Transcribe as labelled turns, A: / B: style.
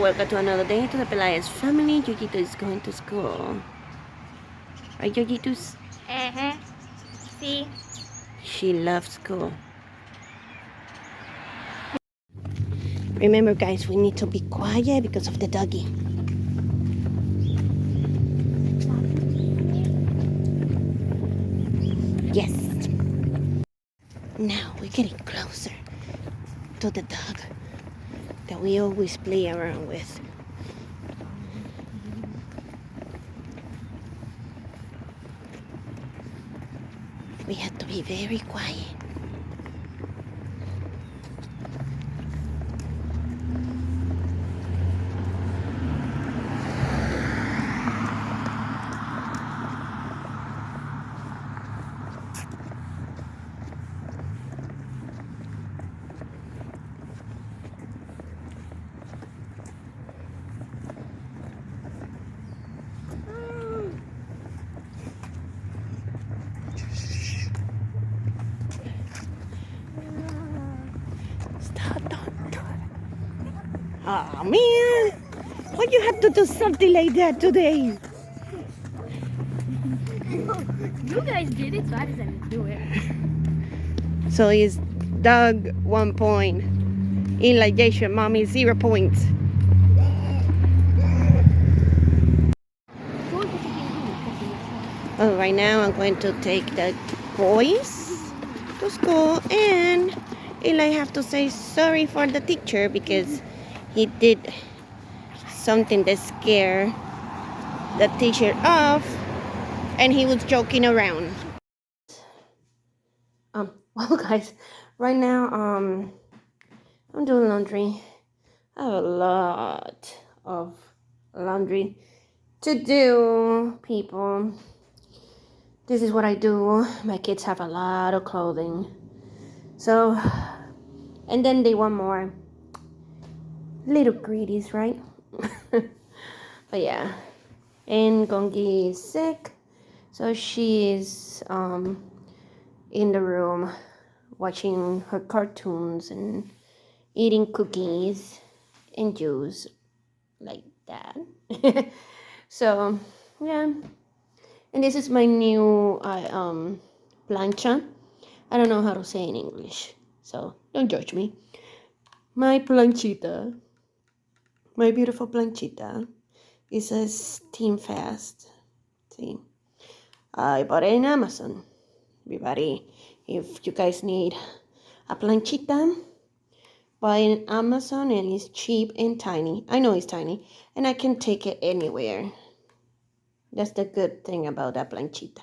A: welcome to another day to the Pelaez family. Yojito is going to school. Right, Yojitos?
B: Sí.
A: She loves school. Remember, guys, we need to be quiet because of the doggy. Yes. Now we're getting closer to the dog that we always play around with. We have to be very quiet. Stop, don't do it. Oh man, why you have to do something like that today?
B: You guys did it, so I decided to do it.
A: So is Doug 1 point. Inligation, mommy 0 points. Oh, right now I'm going to take the boys to school, and Eli have to say sorry for the teacher because he did something that scared the teacher off, and he was joking around. Well, guys, right now I'm doing laundry. I have a lot of laundry to do, people. This is what I do. My kids have a lot of clothing. So, and then they want more. Little greedies, right? But yeah. And Gongi is sick. So she is in the room watching her cartoons and eating cookies and juice like that. So, yeah. And this is my new plancha. I don't know how to say in English, so don't judge me. My planchita, my beautiful planchita, is a steam fast. See, I bought it in Amazon. Everybody, if you guys need a planchita, buy it in Amazon, and it's cheap and tiny. I know it's tiny, and I can take it anywhere. That's the good thing about that planchita.